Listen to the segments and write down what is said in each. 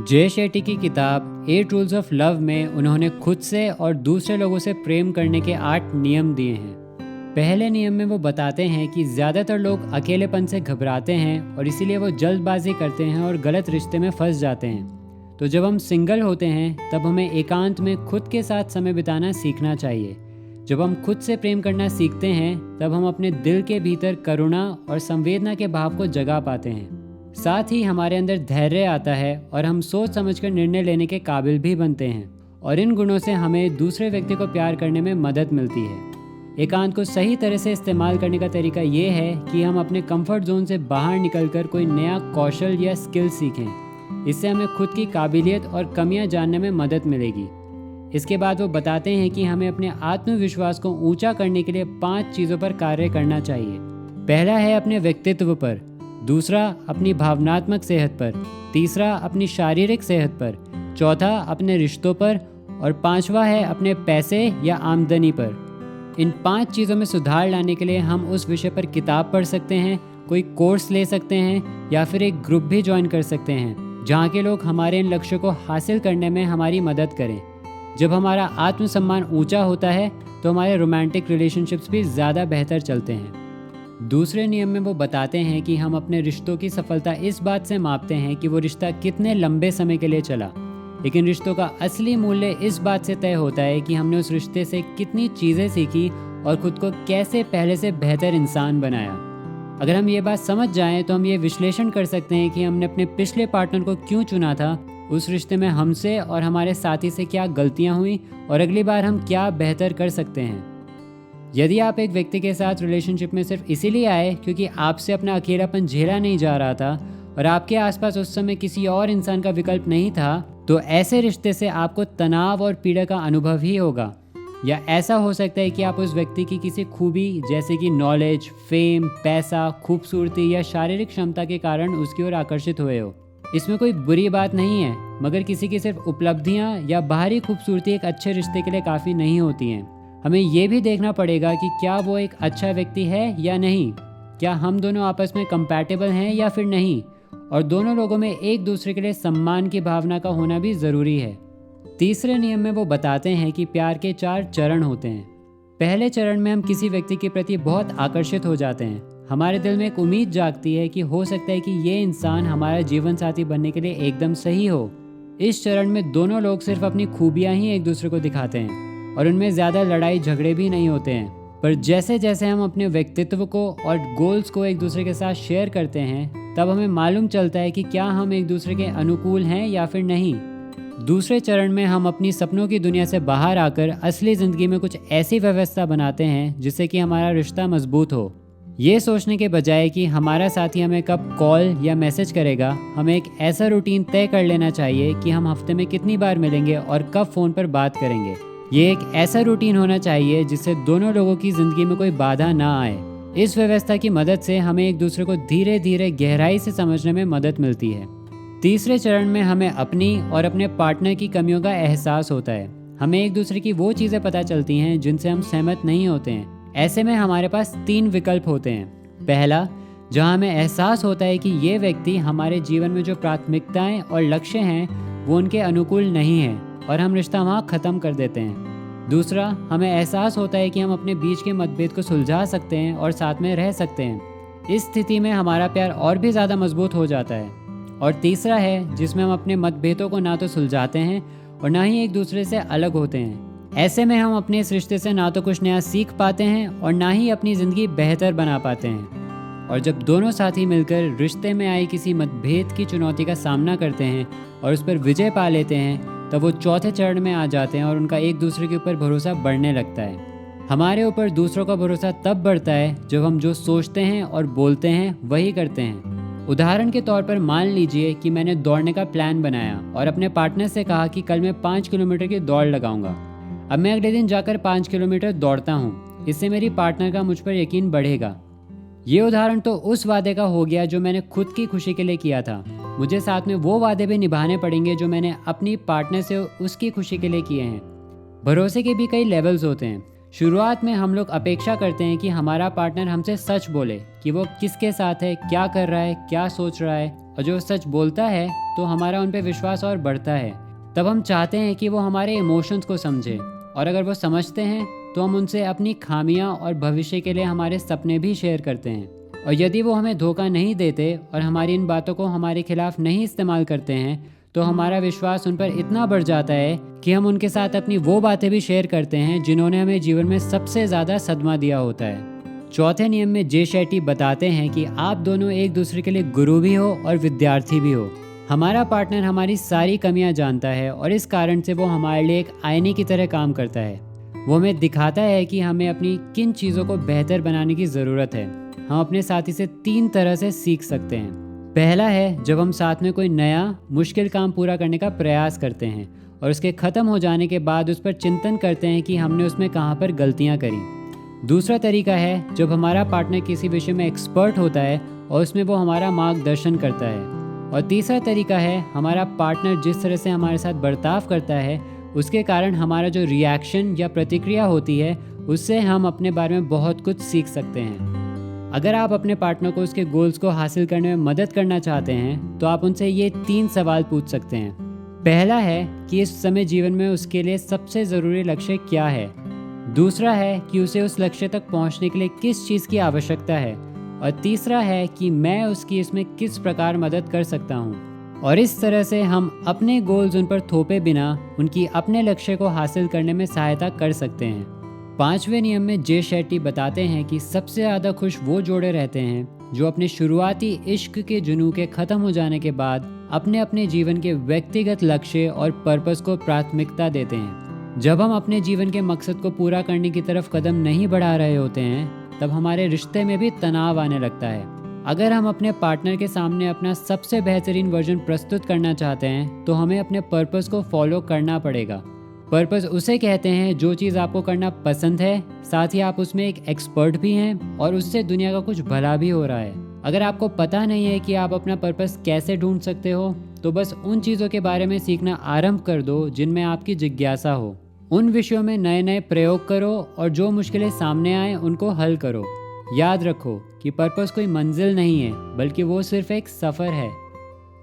जय शेट्टी की किताब 8 रूल्स ऑफ लव में उन्होंने खुद से और दूसरे लोगों से प्रेम करने के 8 नियम दिए हैं। पहले नियम में वो बताते हैं कि ज़्यादातर लोग अकेलेपन से घबराते हैं और इसीलिए वो जल्दबाजी करते हैं और गलत रिश्ते में फंस जाते हैं। तो जब हम सिंगल होते हैं तब हमें एकांत में खुद के साथ समय बिताना सीखना चाहिए। जब हम खुद से प्रेम करना सीखते हैं तब हम अपने दिल के भीतर करुणा और संवेदना के भाव को जगा पाते हैं। साथ ही हमारे अंदर धैर्य आता है और हम सोच समझकर निर्णय लेने के काबिल भी बनते हैं और इन गुणों से हमें दूसरे व्यक्ति को प्यार करने में मदद मिलती है। एकांत को सही तरह से इस्तेमाल करने का तरीका ये है कि हम अपने कंफर्ट जोन से बाहर निकलकर कोई नया कौशल या स्किल सीखें। इससे हमें खुद की काबिलियत और कमियां जानने में मदद मिलेगी। इसके बाद वो बताते हैं कि हमें अपने आत्मविश्वास को ऊंचा करने के लिए 5 चीज़ों पर कार्य करना चाहिए। पहला है अपने व्यक्तित्व पर, दूसरा अपनी भावनात्मक सेहत पर, तीसरा अपनी शारीरिक सेहत पर, चौथा अपने रिश्तों पर और पांचवा है अपने पैसे या आमदनी पर। इन 5 चीज़ों में सुधार लाने के लिए हम उस विषय पर किताब पढ़ सकते हैं, कोई कोर्स ले सकते हैं या फिर एक ग्रुप भी ज्वाइन कर सकते हैं जहाँ के लोग हमारे इन लक्ष्यों को हासिल करने में हमारी मदद करें। जब हमारा आत्मसम्मान ऊंचा होता है तो हमारे रोमांटिक रिलेशनशिप्स भी ज़्यादा बेहतर चलते हैं। दूसरे नियम में वो बताते हैं कि हम अपने रिश्तों की सफलता इस बात से मापते हैं कि वो रिश्ता कितने लंबे समय के लिए चला, लेकिन रिश्तों का असली मूल्य इस बात से तय होता है कि हमने उस रिश्ते से कितनी चीज़ें सीखी और खुद को कैसे पहले से बेहतर इंसान बनाया। अगर हम ये बात समझ जाएं तो हम ये विश्लेषण कर सकते हैं कि हमने अपने पिछले पार्टनर को क्यों चुना था, उस रिश्ते में हमसे और हमारे साथी से क्या गलतियाँ हुई और अगली बार हम क्या बेहतर कर सकते हैं। यदि आप एक व्यक्ति के साथ रिलेशनशिप में सिर्फ इसीलिए आए क्योंकि आपसे अपना अकेलापन झेला नहीं जा रहा था और आपके आसपास उस समय किसी और इंसान का विकल्प नहीं था, तो ऐसे रिश्ते से आपको तनाव और पीड़ा का अनुभव ही होगा। या ऐसा हो सकता है कि आप उस व्यक्ति की किसी खूबी जैसे कि नॉलेज, फेम, पैसा, खूबसूरती या शारीरिक क्षमता के कारण उसकी ओर आकर्षित हुए हो। इसमें कोई बुरी बात नहीं है, मगर किसी की सिर्फ उपलब्धियाँ या बाहरी खूबसूरती एक अच्छे रिश्ते के लिए काफ़ी नहीं होती हैं। हमें ये भी देखना पड़ेगा कि क्या वो एक अच्छा व्यक्ति है या नहीं, क्या हम दोनों आपस में कंपैटिबल हैं या फिर नहीं, और दोनों लोगों में एक दूसरे के लिए सम्मान की भावना का होना भी ज़रूरी है। तीसरे नियम में वो बताते हैं कि प्यार के 4 चरण होते हैं। पहले चरण में हम किसी व्यक्ति के प्रति बहुत आकर्षित हो जाते हैं। हमारे दिल में एक उम्मीद जागती है कि हो सकता है कि ये इंसान हमारा जीवन साथी बनने के लिए एकदम सही हो। इस चरण में दोनों लोग सिर्फ अपनी खूबियाँ ही एक दूसरे को दिखाते हैं और उनमें ज़्यादा लड़ाई झगड़े भी नहीं होते हैं। पर जैसे जैसे हम अपने व्यक्तित्व को और गोल्स को एक दूसरे के साथ शेयर करते हैं तब हमें मालूम चलता है कि क्या हम एक दूसरे के अनुकूल हैं या फिर नहीं। दूसरे चरण में हम अपनी सपनों की दुनिया से बाहर आकर असली ज़िंदगी में कुछ ऐसी व्यवस्था बनाते हैं जिससे कि हमारा रिश्ता मजबूत हो। ये सोचने के बजाय कि हमारा साथी हमें कब कॉल या मैसेज करेगा, हमें एक ऐसा रूटीन तय कर लेना चाहिए कि हम हफ्ते में कितनी बार मिलेंगे और कब फ़ोन पर बात करेंगे। ये एक ऐसा रूटीन होना चाहिए जिससे दोनों लोगों की ज़िंदगी में कोई बाधा ना आए। इस व्यवस्था की मदद से हमें एक दूसरे को धीरे धीरे गहराई से समझने में मदद मिलती है। तीसरे चरण में हमें अपनी और अपने पार्टनर की कमियों का एहसास होता है। हमें एक दूसरे की वो चीज़ें पता चलती हैं जिनसे हम सहमत नहीं होते हैं। ऐसे में हमारे पास 3 विकल्प होते हैं। पहला, जहाँ हमें एहसास होता है कि ये व्यक्ति हमारे जीवन में जो प्राथमिकताएं और लक्ष्य हैं वो उनके अनुकूल नहीं है और हम रिश्ता वहाँ ख़त्म कर देते हैं। दूसरा, हमें एहसास होता है कि हम अपने बीच के मतभेद को सुलझा सकते हैं और साथ में रह सकते हैं। इस स्थिति में हमारा प्यार और भी ज़्यादा मजबूत हो जाता है। और तीसरा है जिसमें हम अपने मतभेदों को ना तो सुलझाते हैं और ना ही एक दूसरे से अलग होते हैं। ऐसे में हम अपने इस रिश्ते से ना तो कुछ नया सीख पाते हैं और ना ही अपनी ज़िंदगी बेहतर बना पाते हैं। और जब दोनों साथी मिलकर रिश्ते में आई किसी मतभेद की चुनौती का सामना करते हैं और उस पर विजय पा लेते हैं तब वो चौथे चरण में आ जाते हैं और उनका एक दूसरे के ऊपर भरोसा बढ़ने लगता है। हमारे ऊपर दूसरों का भरोसा तब बढ़ता है जब हम जो सोचते हैं और बोलते हैं वही करते हैं। उदाहरण के तौर पर मान लीजिए कि मैंने दौड़ने का प्लान बनाया और अपने पार्टनर से कहा कि कल मैं 5 किलोमीटर की दौड़ लगाऊंगा। अब मैं अगले दिन जाकर 5 किलोमीटर दौड़ता हूँ। इससे मेरी पार्टनर का मुझ पर यकीन बढ़ेगा। ये उदाहरण तो उस वादे का हो गया जो मैंने खुद की खुशी के लिए किया था। मुझे साथ में वो वादे भी निभाने पड़ेंगे जो मैंने अपनी पार्टनर से उसकी खुशी के लिए किए हैं। भरोसे के भी कई लेवल्स होते हैं। शुरुआत में हम लोग अपेक्षा करते हैं कि हमारा पार्टनर हमसे सच बोले कि वो किसके साथ है, क्या कर रहा है, क्या सोच रहा है, और जो सच बोलता है तो हमारा उन पे विश्वास और बढ़ता है। तब हम चाहते हैं कि वो हमारे इमोशंस को समझे, और अगर वो समझते हैं तो हम उनसे अपनी खामियां और भविष्य के लिए हमारे सपने भी शेयर करते हैं। और यदि वो हमें धोखा नहीं देते और हमारी इन बातों को हमारे खिलाफ नहीं इस्तेमाल करते हैं तो हमारा विश्वास उन पर इतना बढ़ जाता है कि हम उनके साथ अपनी वो बातें भी शेयर करते हैं जिन्होंने हमें जीवन में सबसे ज़्यादा सदमा दिया होता है। चौथे नियम में जे शेट्टी बताते हैं कि आप दोनों एक दूसरे के लिए गुरु भी हो और विद्यार्थी भी हो। हमारा पार्टनर हमारी सारी कमियां जानता है और इस कारण से वो हमारे लिए एक आईने की तरह काम करता है। वो हमें दिखाता है कि हमें अपनी किन चीज़ों को बेहतर बनाने की ज़रूरत है। हम अपने साथी से 3 तरह से सीख सकते हैं। पहला है जब हम साथ में कोई नया मुश्किल काम पूरा करने का प्रयास करते हैं और उसके ख़त्म हो जाने के बाद उस पर चिंतन करते हैं कि हमने उसमें कहाँ पर गलतियाँ करी। दूसरा तरीका है जब हमारा पार्टनर किसी विषय में एक्सपर्ट होता है और उसमें वो हमारा मार्गदर्शन करता है। और तीसरा तरीका है हमारा पार्टनर जिस तरह से हमारे साथ बर्ताव करता है उसके कारण हमारा जो रिएक्शन या प्रतिक्रिया होती है उससे हम अपने बारे में बहुत कुछ सीख सकते हैं। अगर आप अपने पार्टनर को उसके गोल्स को हासिल करने में मदद करना चाहते हैं तो आप उनसे ये 3 सवाल पूछ सकते हैं। पहला है कि इस समय जीवन में उसके लिए सबसे ज़रूरी लक्ष्य क्या है। दूसरा है कि उसे उस लक्ष्य तक पहुंचने के लिए किस चीज़ की आवश्यकता है। और तीसरा है कि मैं उसकी इसमें किस प्रकार मदद कर सकता हूं। और इस तरह से हम अपने गोल्स उन पर थोपे बिना उनकी अपने लक्ष्य को हासिल करने में सहायता कर सकते हैं। 5वें नियम में जे शेट्टी बताते हैं कि सबसे ज़्यादा खुश वो जोड़े रहते हैं जो अपने शुरुआती इश्क के जुनून के ख़त्म हो जाने के बाद अपने अपने जीवन के व्यक्तिगत लक्ष्य और पर्पस को प्राथमिकता देते हैं। जब हम अपने जीवन के मकसद को पूरा करने की तरफ कदम नहीं बढ़ा रहे होते हैं तब हमारे रिश्ते में भी तनाव आने लगता है। अगर हम अपने पार्टनर के सामने अपना सबसे बेहतरीन वर्जन प्रस्तुत करना चाहते हैं तो हमें अपने पर्पस को फॉलो करना पड़ेगा। पर्पस उसे कहते हैं जो चीज़ आपको करना पसंद है, साथ ही आप उसमें एक एक्सपर्ट भी हैं और उससे दुनिया का कुछ भला भी हो रहा है। अगर आपको पता नहीं है कि आप अपना पर्पस कैसे ढूंढ सकते हो तो बस उन चीज़ों के बारे में सीखना आरंभ कर दो जिनमें आपकी जिज्ञासा हो। उन विषयों में नए नए प्रयोग करो और जो मुश्किलें सामने आए उनको हल करो। याद रखो कि पर्पस कोई मंजिल नहीं है बल्कि वो सिर्फ एक सफ़र है।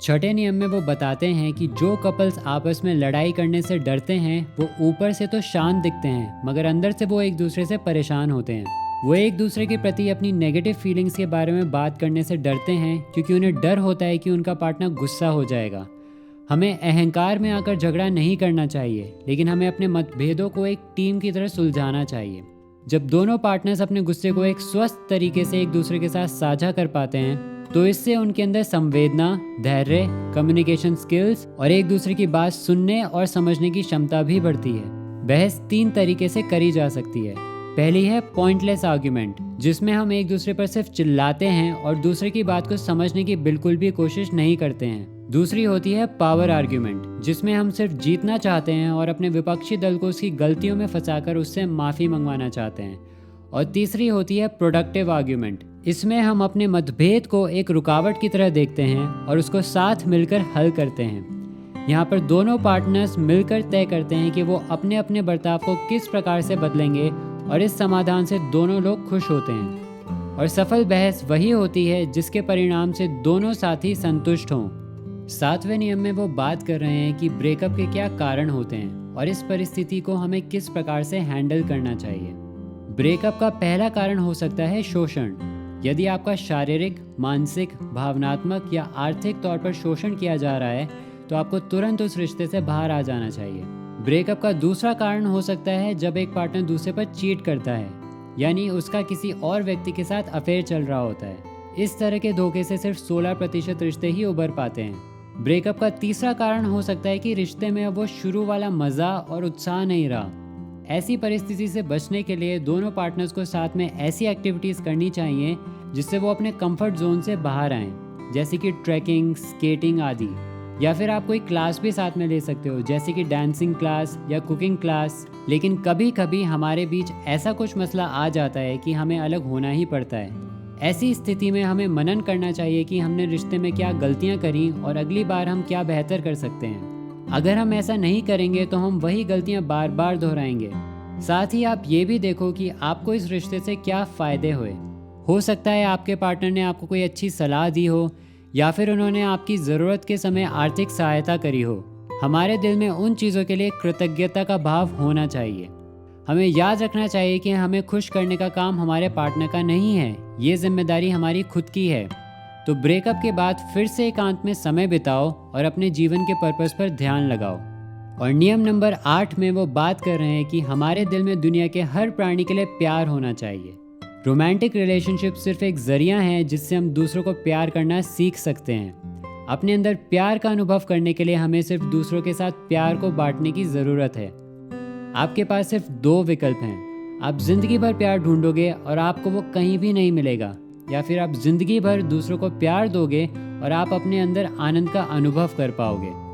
छठे नियम में वो बताते हैं कि जो कपल्स आपस में लड़ाई करने से डरते हैं वो ऊपर से तो शांत दिखते हैं मगर अंदर से वो एक दूसरे से परेशान होते हैं। वो एक दूसरे के प्रति अपनी नेगेटिव फीलिंग्स के बारे में बात करने से डरते हैं क्योंकि उन्हें डर होता है कि उनका पार्टनर गुस्सा हो जाएगा। हमें अहंकार में आकर झगड़ा नहीं करना चाहिए, लेकिन हमें अपने मतभेदों को एक टीम की तरह सुलझाना चाहिए। जब दोनों पार्टनर्स अपने गुस्से को एक स्वस्थ तरीके से एक दूसरे के साथ साझा कर पाते हैं तो इससे उनके अंदर संवेदना, धैर्य, कम्युनिकेशन स्किल्स और एक दूसरे की बात सुनने और समझने की क्षमता भी बढ़ती है। बहस 3 तरीके से करी जा सकती है। पहली है पॉइंटलेस आर्ग्यूमेंट, जिसमें हम एक दूसरे पर सिर्फ चिल्लाते हैं और दूसरे की बात को समझने की बिल्कुल भी कोशिश नहीं करते हैं। दूसरी होती है पावर आर्ग्यूमेंट, जिसमें हम सिर्फ जीतना चाहते हैं और अपने विपक्षी दल को उसकी गलतियों में फंसाकर उससे माफ़ी मंगवाना चाहते हैं। और तीसरी होती है प्रोडक्टिव आर्ग्यूमेंट। इसमें हम अपने मतभेद को एक रुकावट की तरह देखते हैं और उसको साथ मिलकर हल करते हैं। यहाँ पर दोनों पार्टनर्स मिलकर तय करते हैं कि वो अपने अपने बर्ताव को किस प्रकार से बदलेंगे और इस समाधान से दोनों लोग खुश होते हैं। और सफल बहस वही होती है जिसके परिणाम से दोनों साथी संतुष्ट हों। 7वें नियम में वो बात कर रहे हैं कि ब्रेकअप के क्या कारण होते हैं और इस परिस्थिति को हमें किस प्रकार से हैंडल करना चाहिए। ब्रेकअप का पहला कारण हो सकता है शोषण। यदि आपका शारीरिक, मानसिक, भावनात्मक या आर्थिक तौर पर शोषण किया जा रहा है तो आपको तुरंत उस रिश्ते से बाहर आ जाना चाहिए। ब्रेकअप का दूसरा कारण हो सकता है जब एक पार्टनर दूसरे पर चीट करता है, यानी उसका किसी और व्यक्ति के साथ अफेयर चल रहा होता है। इस तरह के धोखे से सिर्फ 16% रिश्ते ही उभर पाते हैं। ब्रेकअप का तीसरा कारण हो सकता है कि रिश्ते में अब वो शुरू वाला मज़ा और उत्साह नहीं रहा। ऐसी परिस्थिति से बचने के लिए दोनों पार्टनर्स को साथ में ऐसी एक्टिविटीज़ करनी चाहिए जिससे वो अपने कंफर्ट जोन से बाहर आएं, जैसे कि ट्रैकिंग, स्केटिंग आदि। या फिर आप कोई क्लास भी साथ में ले सकते हो, जैसे कि डांसिंग क्लास या कुकिंग क्लास। लेकिन कभी कभी हमारे बीच ऐसा कुछ मसला आ जाता है कि हमें अलग होना ही पड़ता है। ऐसी स्थिति में हमें मनन करना चाहिए कि हमने रिश्ते में क्या गलतियां करी और अगली बार हम क्या बेहतर कर सकते हैं। अगर हम ऐसा नहीं करेंगे तो हम वही गलतियां बार बार दोहराएंगे। साथ ही आप ये भी देखो कि आपको इस रिश्ते से क्या फ़ायदे हुए। हो सकता है आपके पार्टनर ने आपको कोई अच्छी सलाह दी हो, या फिर उन्होंने आपकी ज़रूरत के समय आर्थिक सहायता करी हो। हमारे दिल में उन चीज़ों के लिए कृतज्ञता का भाव होना चाहिए। हमें याद रखना चाहिए कि हमें खुश करने का काम हमारे पार्टनर का नहीं है, ये जिम्मेदारी हमारी खुद की है। तो ब्रेकअप के बाद फिर से एकांत में समय बिताओ और अपने जीवन के पर्पस पर ध्यान लगाओ। और नियम नंबर 8 में वो बात कर रहे हैं कि हमारे दिल में दुनिया के हर प्राणी के लिए प्यार होना चाहिए। रोमांटिक रिलेशनशिप सिर्फ एक जरिया है जिससे हम दूसरों को प्यार करना सीख सकते हैं। अपने अंदर प्यार का अनुभव करने के लिए हमें सिर्फ दूसरों के साथ प्यार को बांटने की ज़रूरत है। आपके पास सिर्फ 2 विकल्प हैं। आप जिंदगी भर प्यार ढूंढोगे और आपको वो कहीं भी नहीं मिलेगा, या फिर आप जिंदगी भर दूसरों को प्यार दोगे और आप अपने अंदर आनंद का अनुभव कर पाओगे।